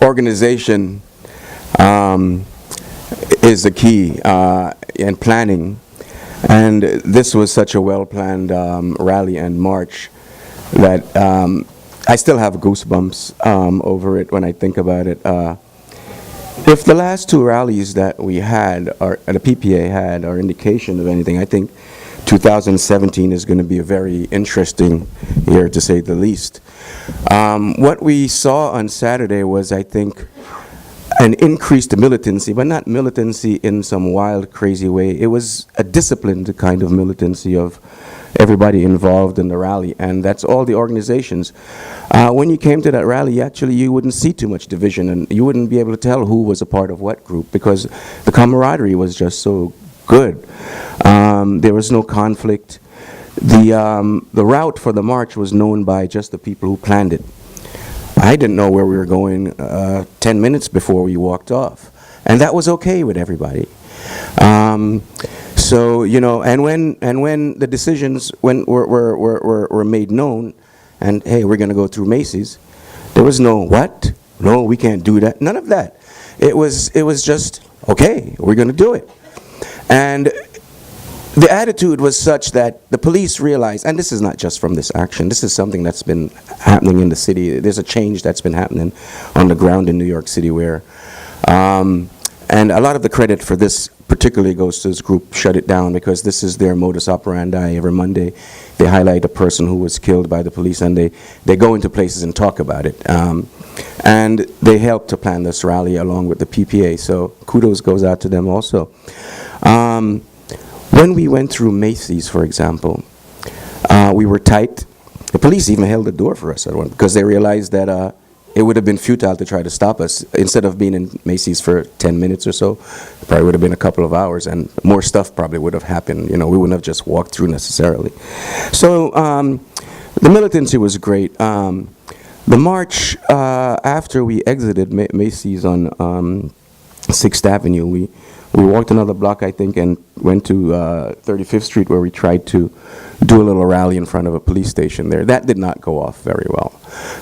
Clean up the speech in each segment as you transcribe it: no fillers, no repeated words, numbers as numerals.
Organization is the key in planning. And this was such a well-planned rally and march that I still have goosebumps over it when I think about it. If the last two rallies that we had, or the PPA had, are indication of anything, I think 2017 is going to be a very interesting year, to say the least. What we saw on Saturday was, I think, an increased militancy, but not militancy in some wild, crazy way. It was a disciplined kind of militancy of everybody involved in the rally, and that's all the organizations. When you came to that rally, actually, you wouldn't see too much division, and you wouldn't be able to tell who was a part of what group, because the camaraderie was just so good. There was no conflict. The route for the march was known by just the people who planned it. I didn't know where we were going 10 minutes before we walked off, and that was okay with everybody. So and when the decisions were made known, and hey, we're going to go through Macy's, there was no what? No, we can't do that. None of that. It was just okay. We're going to do it, and the attitude was such that the police realized, and this is not just from this action, this is something that's been happening in the city. There's a change that's been happening on the ground in New York City where, and a lot of the credit for this particularly goes to this group, Shut It Down, because this is their modus operandi. Every Monday they highlight a person who was killed by the police, and they go into places and talk about it. And they helped to plan this rally along with the PPA, so kudos goes out to them also. When we went through Macy's, for example, we were tight. The police even held the door for us at one, because they realized that it would have been futile to try to stop us. Instead of being in Macy's for 10 minutes or so, it probably would have been a couple of hours, and more stuff probably would have happened. We wouldn't have just walked through necessarily. So the militancy was great. The march, after we exited Macy's on 6th Avenue, we walked another block, I think, and went to 35th Street, where we tried to do a little rally in front of a police station there. That did not go off very well.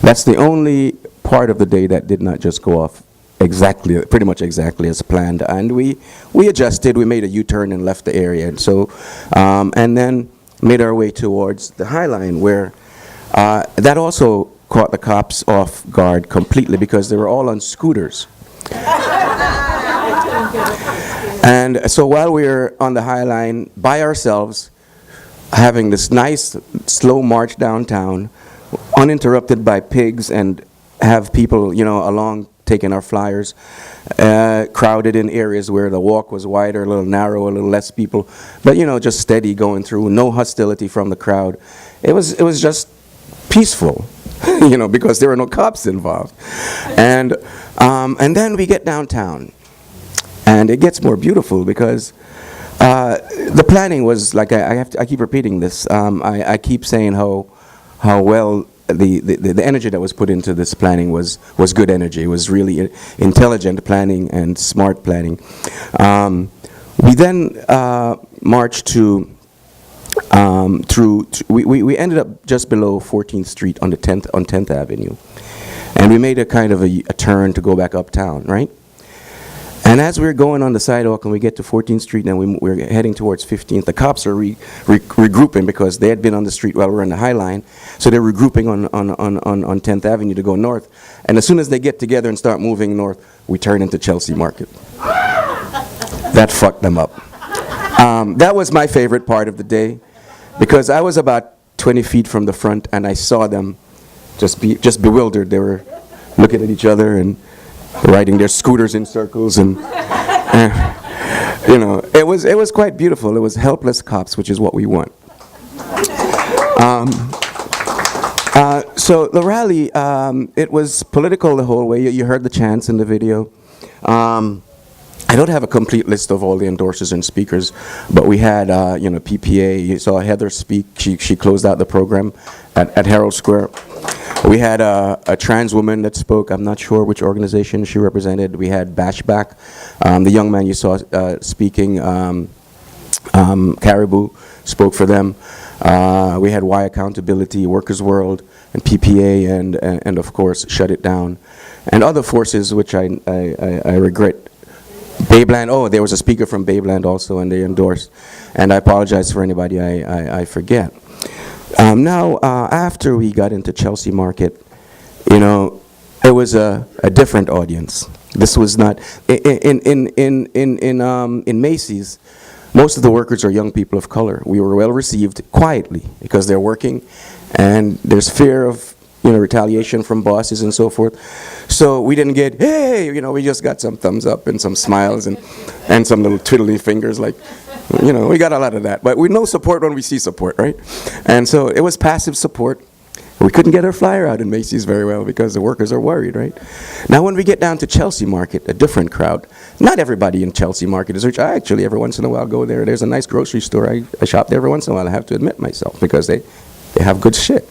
That's the only part of the day that did not just go off pretty much exactly as planned. And we adjusted, we made a U-turn and left the area. And so, and then made our way towards the High Line, where that also caught the cops off guard completely, because they were all on scooters. And so while we were on the High Line by ourselves, having this nice slow march downtown, uninterrupted by pigs, and have people, along taking our flyers, crowded in areas where the walk was wider, a little narrow, a little less people, but just steady going through, no hostility from the crowd. It was just peaceful, because there were no cops involved. And then we get downtown. And it gets more beautiful, because the planning was, like, I keep repeating this. I keep saying how well the energy that was put into this planning was good energy. It was really intelligent planning and smart planning. We then marched we ended up just below 14th Street on 10th Avenue, and we made a kind of a turn to go back uptown, right? And as we're going on the sidewalk and we get to 14th Street and we're heading towards 15th, the cops are regrouping, because they had been on the street while we were in the High Line. So they're regrouping on 10th Avenue to go north. And as soon as they get together and start moving north, we turn into Chelsea Market. That fucked them up. That was my favorite part of the day, because I was about 20 feet from the front and I saw them just bewildered. They were looking at each other and riding their scooters in circles, and it was quite beautiful. It was helpless cops, which is what we want. So the rally, it was political the whole way. You heard the chants in the video. I don't have a complete list of all the endorsers and speakers, but we had PPA. You saw Heather speak. She closed out the program at Herald Square. We had a trans woman that spoke. I'm not sure which organization she represented. We had Bashback, the young man you saw speaking, Caribou, spoke for them. We had Y Accountability, Workers' World, and PPA, and of course, Shut It Down. And other forces, which I regret. Babeland, oh, there was a speaker from Babeland also, and they endorsed. And I apologize for anybody I forget. Now, after we got into Chelsea Market, you know, it was a different audience. This was not in Macy's. Most of the workers are young people of color. We were well received quietly because they're working, and there's fear of, you know, retaliation from bosses and so forth. So we didn't get, hey, you know, we just got some thumbs up and some smiles and some little twiddly fingers, like, you know, we got a lot of that. But we know support when we see support, right? And so it was passive support. We couldn't get our flyer out in Macy's very well because the workers are worried, right? Now, when we get down to Chelsea Market, a different crowd. Not everybody in Chelsea Market is rich. I actually, every once in a while, go there. There's a nice grocery store. I shop there every once in a while, I have to admit myself, because they have good shit.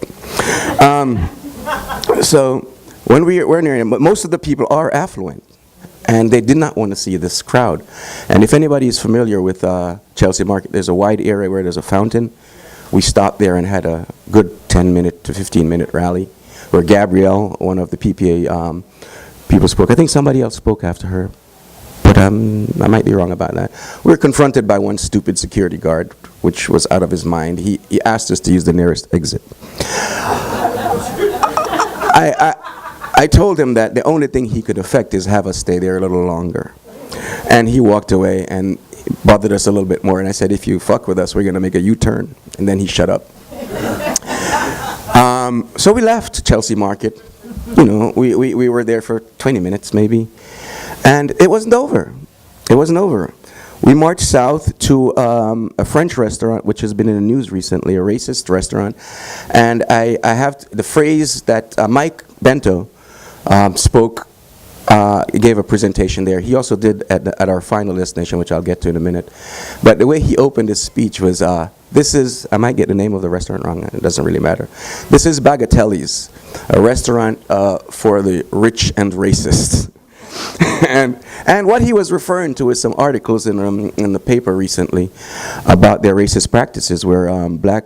So when we're near, but most of the people are affluent, and they did not want to see this crowd. And if anybody is familiar with Chelsea Market, there's a wide area where there's a fountain. We stopped there and had a good 10-minute to 15-minute rally where Gabrielle, one of the PPA people, spoke. I think somebody else spoke after her, but I might be wrong about that. We were confronted by one stupid security guard, which was out of his mind. He asked us to use the nearest exit. I told him that the only thing he could affect is have us stay there a little longer. And he walked away and bothered us a little bit more. And I said, if you fuck with us, we're going to make a U-turn. And then he shut up. So we left Chelsea Market. You know, we were there for 20 minutes maybe. And it wasn't over. It wasn't over. We marched south to a French restaurant, which has been in the news recently, a racist restaurant. And I have the phrase that Mike Bento spoke, gave a presentation there. He also did at our final destination, which I'll get to in a minute. But the way he opened his speech was, this is, I might get the name of the restaurant wrong, it doesn't really matter. This is Bagatelli's, a restaurant for the rich and racist. And what he was referring to is some articles in the paper recently about their racist practices, where black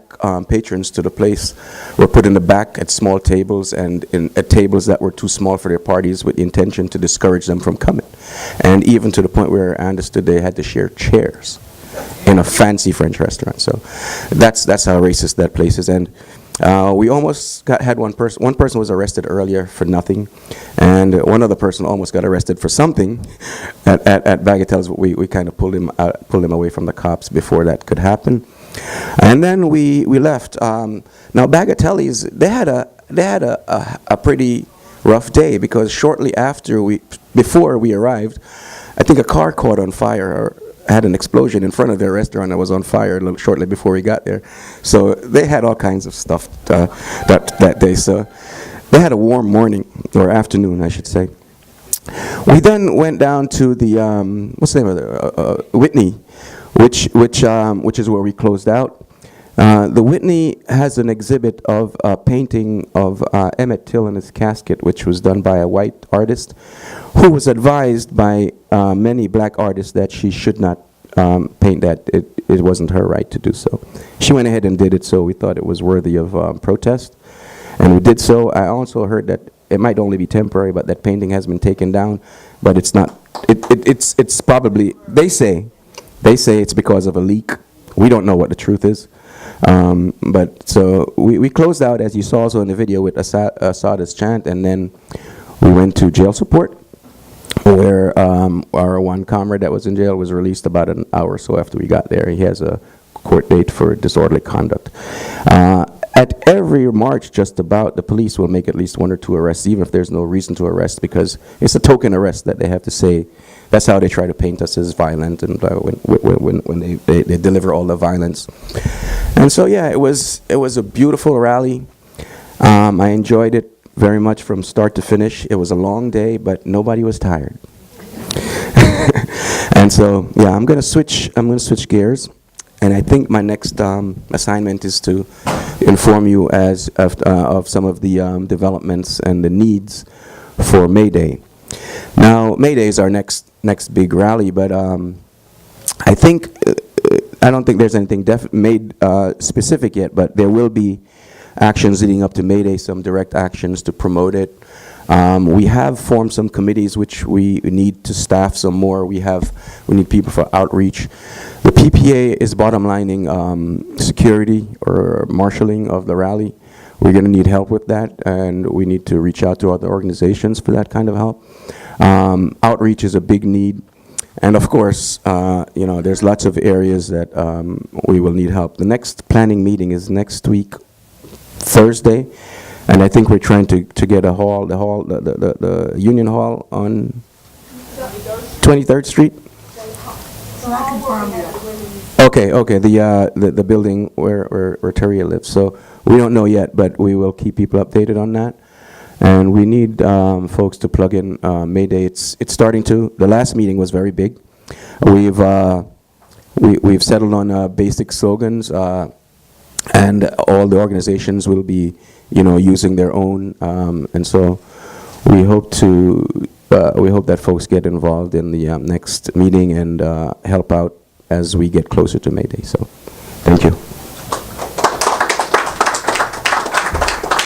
patrons to the place were put in the back at small tables and at tables that were too small for their parties, with the intention to discourage them from coming. And even to the point where I understood they had to share chairs in a fancy French restaurant. So that's how racist that place is. And we almost had one person was arrested earlier for nothing, and one other person almost got arrested for something at Bagatel's. We kind of pulled him away from the cops before that could happen. And then we left. Now Bagatelli's, they had a pretty rough day, because shortly before we arrived, I think a car caught on fire, or had an explosion in front of their restaurant that was on fire shortly before we got there. So they had all kinds of stuff that day. So they had a warm morning, or afternoon, I should say. We then went down to the what's the name of the Whitney, which is where we closed out. The Whitney has an exhibit of a painting of Emmett Till in his casket, which was done by a white artist who was advised by many black artists that she should not paint that. It wasn't her right to do so. She went ahead and did it, so we thought it was worthy of protest, and we did so. I also heard that it might only be temporary, but that painting has been taken down, but it's not. It's probably, they say it's because of a leak. We don't know what the truth is. But so we closed out, as you saw also in the video, with Assada's chant, and then we went to jail support, where our one comrade that was in jail was released about an hour or so after we got there. He has a court date for disorderly conduct. At every march, just about, the police will make at least 1 or 2 arrests, even if there's no reason to arrest, because it's a token arrest that they have to say. That's how they try to paint us as violent, and when they deliver all the violence. And so yeah, it was a beautiful rally. I enjoyed it very much from start to finish. It was a long day, but nobody was tired. And so yeah, I'm gonna switch gears, and I think my next assignment is to inform you of some of the developments and the needs for May Day. Now, May Day is our next big rally, but I think I don't think there's anything made specific yet, but there will be actions leading up to May Day, some direct actions to promote it. We have formed some committees which we need to staff some more. We need people for outreach. The PPA is bottom lining security or marshaling of the rally. We're going to need help with that, and we need to reach out to other organizations for that kind of help. Outreach is a big need. And of course, there's lots of areas that we will need help. The next planning meeting is next week, Thursday, and I think we're trying to get a hall, the Union Hall on 23rd Street. Okay, the building where Terria lives. So we don't know yet, but we will keep people updated on that. And we need folks to plug in May Day. It's starting to. The last meeting was very big. We've settled on basic slogans, and all the organizations will be, using their own. And so we hope that folks get involved in the next meeting and help out as we get closer to May Day. So, thank you.